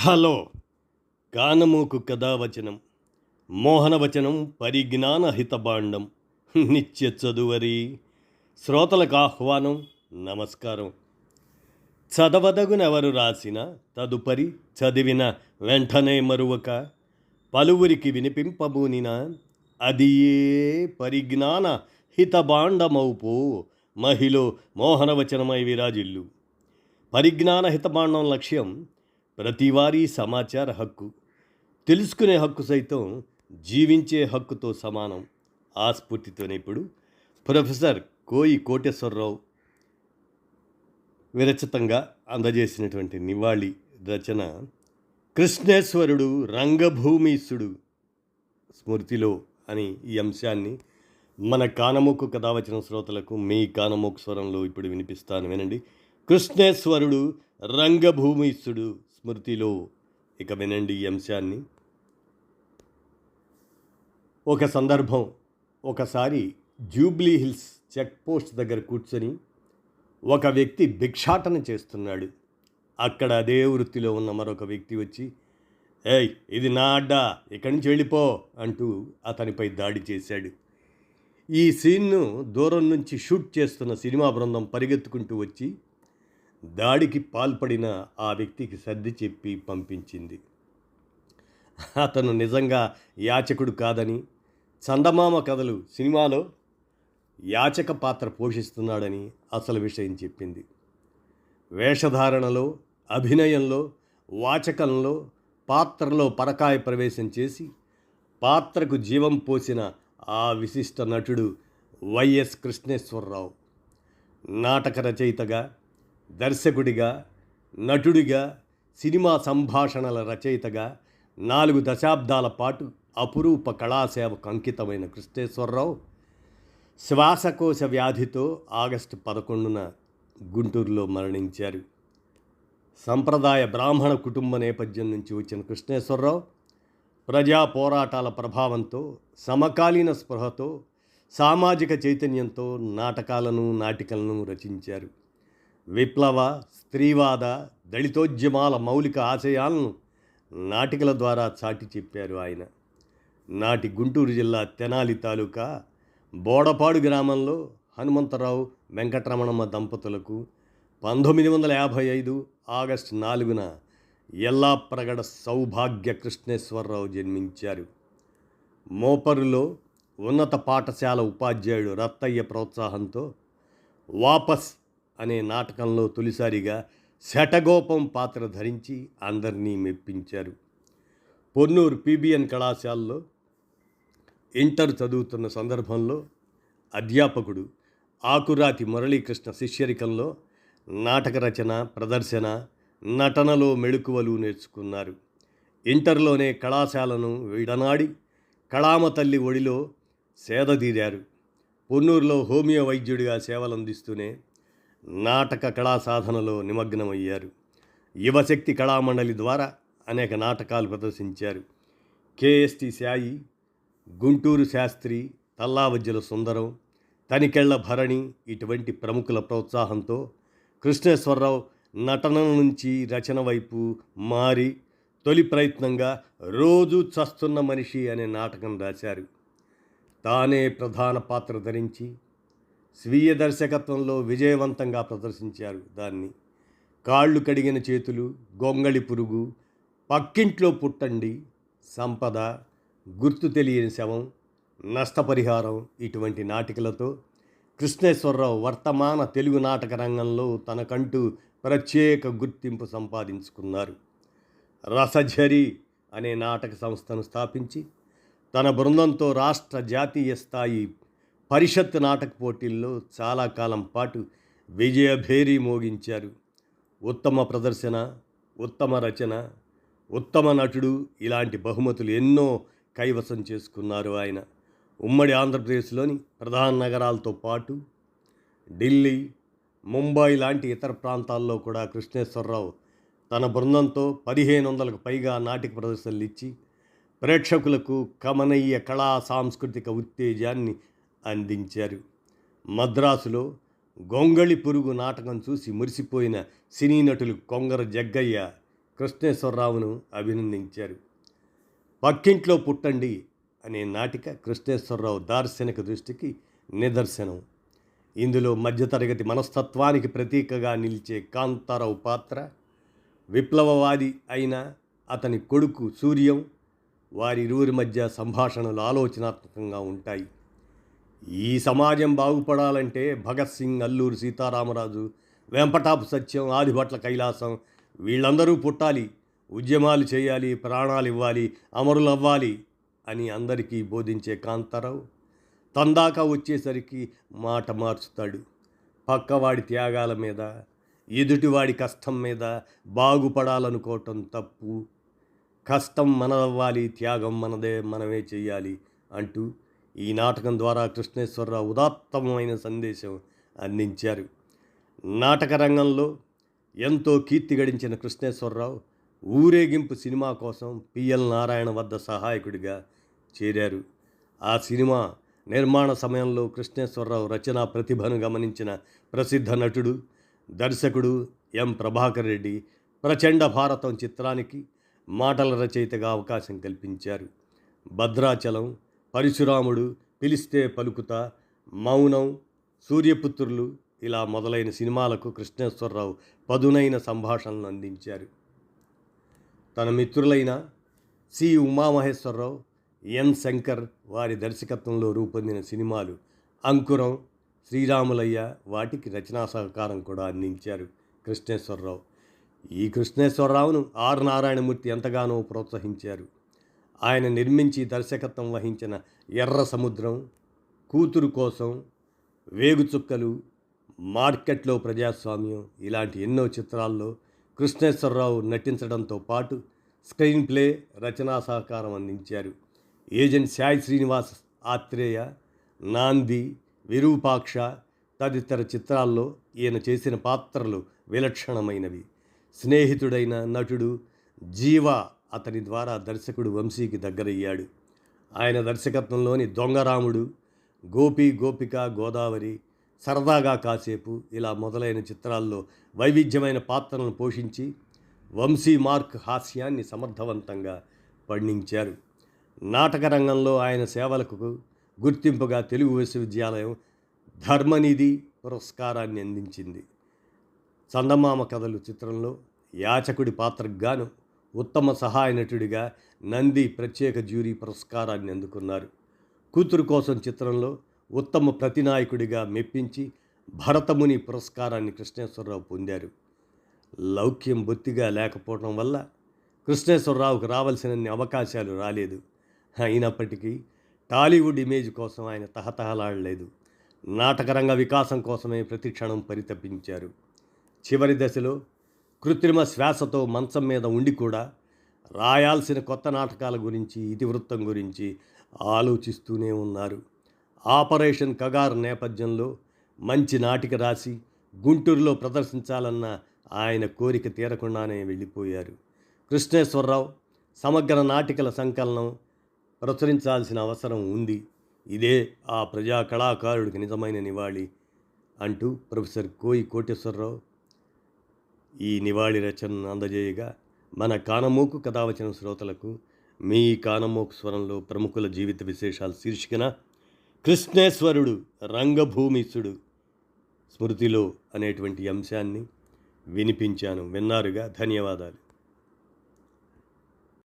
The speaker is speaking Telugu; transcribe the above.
హలో కానమోకు కథావచనం మోహనవచనం పరిజ్ఞాన హితభాండం నిత్య చదువరి శ్రోతలకు ఆహ్వానం నమస్కారం. చదవదగునెవరు రాసిన తదుపరి చదివిన వెంటనే మరువక పలువురికి వినిపింపబూనిన అది ఏ పరిజ్ఞాన హితభాండమౌపో మహిళ మోహనవచనమై విరాజిల్లు. పరిజ్ఞాన హితభాండం లక్ష్యం ప్రతివారీ సమాచార హక్కు, తెలుసుకునే హక్కు సైతం జీవించే హక్కుతో సమానం. ఆ స్ఫూర్తితోనే ఇప్పుడు ప్రొఫెసర్ కోయి కోటేశ్వరరావు విరచితంగా అందజేసినటువంటి నివాళి రచన కృష్ణేశ్వరుడు రంగభూమీసుడు స్మృతిలో అని ఈ అంశాన్ని మన కానమోకు కథావచన శ్రోతలకు మీ కానమోకు స్వరంలో ఇప్పుడు వినిపిస్తాను, వినండి. కృష్ణేశ్వరుడు రంగభూమీసుడు స్మృతిలో. ఇక వినండి ఈ అంశాన్ని. ఒక సందర్భం, ఒకసారి జూబ్లీ హిల్స్ చెక్ పోస్ట్ దగ్గర కూర్చొని ఒక వ్యక్తి భిక్షాటన చేస్తున్నాడు. అక్కడ అదే వృత్తిలో ఉన్న మరొక వ్యక్తి వచ్చి, ఏయ్ ఇది నా అడ్డా, ఇక్కడి నుంచి వెళ్ళిపో అంటూ అతనిపై దాడి చేశాడు. ఈ సీన్ను దూరం నుంచి షూట్ చేస్తున్న సినిమా బృందం పరిగెత్తుకుంటూ వచ్చి దాడికి పాల్పడిన ఆ వ్యక్తికి సర్ది చెప్పి పంపించింది. అతను నిజంగా యాచకుడు కాదని, చందమామ కథలు సినిమాలో యాచక పాత్ర పోషిస్తున్నాడని అసలు విషయం చెప్పింది. వేషధారణలో, అభినయంలో, వాచకంలో పాత్రలో పరకాయ ప్రవేశం చేసి పాత్రకు జీవం పోసిన ఆ విశిష్ట నటుడు వైఎస్ కృష్ణేశ్వరరావు. నాటక రచయితగా, దర్శకుడిగా, నటుడిగా, సినిమా సంభాషణల రచయితగా 4 దశాబ్దాల పాటు అపురూప కళాసేవకు అంకితమైన కృష్ణేశ్వరరావు శ్వాసకోశ వ్యాధితో ఆగస్టు 11న గుంటూరులో మరణించారు. సంప్రదాయ బ్రాహ్మణ కుటుంబ నేపథ్యం నుంచి వచ్చిన కృష్ణేశ్వరరావు ప్రజా పోరాటాల ప్రభావంతో, సమకాలీన స్పృహతో, సామాజిక చైతన్యంతో నాటకాలను, నాటికలను రచించారు. విప్లవ, స్త్రీవాద, దళితోద్యమాల మౌలిక ఆశయాలను నాటికల ద్వారా చాటి చెప్పారు ఆయన. నాటి గుంటూరు జిల్లా తెనాలి తాలూకా బోడపాడు గ్రామంలో హనుమంతరావు, వెంకటరమణమ్మ దంపతులకు 1955 ఆగస్టు 4న ఎల్లాప్రగడ సౌభాగ్య కృష్ణేశ్వరరావు జన్మించారు. మోపరులో ఉన్నత పాఠశాల ఉపాధ్యాయుడు రత్తయ్య ప్రోత్సాహంతో వాపస్ అనే నాటకంలో తొలిసారిగా శటగోపం పాత్ర ధరించి అందరినీ మెప్పించారు. పొన్నూరు పిబిఎన్ కళాశాలలో ఇంటర్ చదువుతున్న సందర్భంలో అధ్యాపకుడు ఆకురాతి మురళీకృష్ణ శిష్యరికంలో నాటక రచన, ప్రదర్శన, నటనలో మెళుకువలు నేర్చుకున్నారు. ఇంటర్లోనే కళాశాలను విడనాడి కళామ తల్లి ఒడిలో సేదతీరారు. పొన్నూరులో హోమియో వైద్యుడిగా సేవలందిస్తూనే నాటక కళా సాధనలో నిమగ్నమయ్యారు. యువశక్తి కళామండలి ద్వారా అనేక నాటకాలు ప్రదర్శించారు. కేఎస్టి సాయి, గుంటూరు శాస్త్రి, తల్లావజ్జల సుందరం, తనికెళ్ల భరణి ఇటువంటి ప్రముఖుల ప్రోత్సాహంతో కృష్ణేశ్వరరావు నటన నుంచి రచన వైపు మారి తొలి ప్రయత్నంగా రోజు చస్తున్న మనిషి అనే నాటకం రాశారు. తానే ప్రధాన పాత్ర ధరించి స్వీయ దర్శకత్వంలో విజయవంతంగా ప్రదర్శించారు. దాన్ని కాళ్ళు కడిగిన చేతులు, గొంగళి పురుగు, పక్కింట్లో పుట్టండి, సంపద, గుర్తు తెలియని శవం, నష్టపరిహారం ఇటువంటి నాటికలతో కృష్ణేశ్వరరావు వర్తమాన తెలుగు నాటక రంగంలో తనకంటూ ప్రత్యేక గుర్తింపు సంపాదించుకున్నారు. రసఝరి అనే నాటక సంస్థను స్థాపించి తన బృందంతో రాష్ట్ర, జాతీయ స్థాయి పరిషత్ నాటక పోటీల్లో చాలా కాలం పాటు విజయభేరి మోగించారు. ఉత్తమ ప్రదర్శన, ఉత్తమ రచన, ఉత్తమ నటుడు ఇలాంటి బహుమతులు ఎన్నో కైవసం చేసుకున్నారు ఆయన. ఉమ్మడి ఆంధ్రప్రదేశ్లోని ప్రధాన నగరాలతో పాటు ఢిల్లీ, ముంబై లాంటి ఇతర ప్రాంతాల్లో కూడా కృష్ణేశ్వరరావు తన బృందంతో 1500కు పైగా నాటిక ప్రదర్శనలు ఇచ్చి ప్రేక్షకులకు కమనీయ కళా సాంస్కృతిక ఉత్తేజాన్ని అందించారు. మద్రాసులో గొంగళి పురుగు నాటకం చూసి మురిసిపోయిన సినీ నటులు కొంగర జగ్గయ్య, కృష్ణేశ్వరరావును అభినందించారు. పక్కింట్లో పుట్టండి అనే నాటిక కృష్ణేశ్వరరావు దార్శనిక దృష్టికి నిదర్శనం. ఇందులో మధ్యతరగతి మనస్తత్వానికి ప్రతీకగా నిలిచే కాంతారావు పాత్ర, విప్లవవాది అయిన అతని కొడుకు సూర్యం, వారిరువురి మధ్య సంభాషణలు ఆలోచనాత్మకంగా ఉంటాయి. ఈ సమాజం బాగుపడాలంటే భగత్ సింగ్, అల్లూరి సీతారామరాజు, వెంపటాపు సత్యం, ఆదిభట్ల కైలాసం వీళ్ళందరూ పుట్టాలి, ఉద్యమాలు చేయాలి, ప్రాణాలు ఇవ్వాలి, అమరులవ్వాలి అని అందరికీ బోధించే కాంతారావు తందాకా వచ్చేసరికి మాట మార్చుతాడు. పక్కవాడి త్యాగాల మీద, ఎదుటివాడి కష్టం మీద బాగుపడాలనుకోవటం తప్పు, కష్టం మనదవ్వాలి, త్యాగం మనదే, మనమే చెయ్యాలి అంటూ ఈ నాటకం ద్వారా కృష్ణేశ్వరరావు ఉదాత్తమైన సందేశం అందించారు. నాటక రంగంలో ఎంతో కీర్తి గడించిన కృష్ణేశ్వరరావు ఊరేగింపు సినిమా కోసం పిఎల్ నారాయణ వద్ద సహాయకుడిగా చేరారు. ఆ సినిమా నిర్మాణ సమయంలో కృష్ణేశ్వరరావు రచనా ప్రతిభను గమనించిన ప్రసిద్ధ నటుడు, దర్శకుడు ఎం ప్రభాకర్ రెడ్డి ప్రచండ భారతం చిత్రానికి మాటల రచయితగా అవకాశం కల్పించారు. భద్రాచలం, పరశురాముడు, పిలిస్తే పలుకుతా, మౌనం, సూర్యపుత్రులు ఇలా మొదలైన సినిమాలకు కృష్ణేశ్వరరావు పదునైన సంభాషణలు అందించారు. తన మిత్రులైన సి ఉమామహేశ్వరరావు, ఎన్ శంకర్ వారి దర్శకత్వంలో రూపొందిన సినిమాలు అంకురం, శ్రీరాములయ్య వాటికి రచనా సహకారం కూడా అందించారు కృష్ణేశ్వరరావు. ఈ కృష్ణేశ్వరరావును ఆర్ నారాయణమూర్తి ఎంతగానో ప్రోత్సహించారు. ఆయన నిర్మించి దర్శకత్వం వహించిన ఎర్ర సముద్రం, కూతురు కోసం, వేగుచుక్కలు, మార్కెట్లో ప్రజాస్వామ్యం ఇలాంటి ఎన్నో చిత్రాల్లో కృష్ణేశ్వరరావు నటించడంతో పాటు స్క్రీన్ ప్లే, రచనా సహకారం అందించారు. ఏజెంట్ సాయి శ్రీనివాస్ ఆత్రేయ, నాంది, విరూపాక్ష తదితర చిత్రాల్లో ఈయన చేసిన పాత్రలు విలక్షణమైనవి. స్నేహితుడైన నటుడు జీవ అతని ద్వారా దర్శకుడు వంశీకి దగ్గరయ్యాడు. ఆయన దర్శకత్వంలోని దొంగరాముడు, గోపి గోపిక గోదావరి, సరదాగా కాసేపు ఇలా మొదలైన చిత్రాల్లో వైవిధ్యమైన పాత్రలను పోషించి వంశీ మార్క్ హాస్యాన్ని సమర్థవంతంగా పండించారు. నాటక రంగంలో ఆయన సేవలకు గుర్తింపుగా తెలుగు విశ్వవిద్యాలయం ధర్మనిధి పురస్కారాన్ని అందించింది. చందమామ కథలు చిత్రంలో యాచకుడి పాత్రకు గాను ఉత్తమ సహాయ నటుడిగా నంది ప్రత్యేక జ్యూరీ పురస్కారాన్ని అందుకున్నారు. కూతురు కోసం చిత్రంలో ఉత్తమ ప్రతినాయకుడిగా మెప్పించి భరతముని పురస్కారాన్ని కృష్ణేశ్వరరావు పొందారు. లౌక్యం బొత్తిగా లేకపోవడం వల్ల కృష్ణేశ్వరరావుకు రావాల్సినన్ని అవకాశాలు రాలేదు. అయినప్పటికీ టాలీవుడ్ ఇమేజ్ కోసం ఆయన తహతహలాడలేదు. నాటకరంగ వికాసం కోసమే ప్రతిక్షణం పరితపించారు. చివరి దశలో కృత్రిమ శ్వాసతో మంచం మీద ఉండి కూడా రాయాల్సిన కొత్త నాటకాల గురించి, ఇతివృత్తం గురించి ఆలోచిస్తూనే ఉన్నారు. ఆపరేషన్ కగార్ నేపథ్యంలో మంచి నాటిక రాసి గుంటూరులో ప్రదర్శించాలన్న ఆయన కోరిక తీరకుండానే వెళ్ళిపోయారు. కృష్ణేశ్వరరావు సమగ్ర నాటికల సంకలనం ప్రచురించాల్సిన అవసరం ఉంది. ఇదే ఆ ప్రజా కళాకారుడికి నిజమైన నివాళి అంటూ ప్రొఫెసర్ కోయి కోటేశ్వరరావు ఈ నివాళి రచనను అందజేయగా, మన కానమోకు కథావచన శ్రోతలకు మీ కానమోకు స్వరంలో ప్రముఖుల జీవిత విశేషాలు శీర్షికన కృష్ణేశ్వరుడు రంగభూమిసుడు స్మృతిలో అనేటువంటి అంశాన్ని వినిపించాను. విన్నారుగా, ధన్యవాదాలు.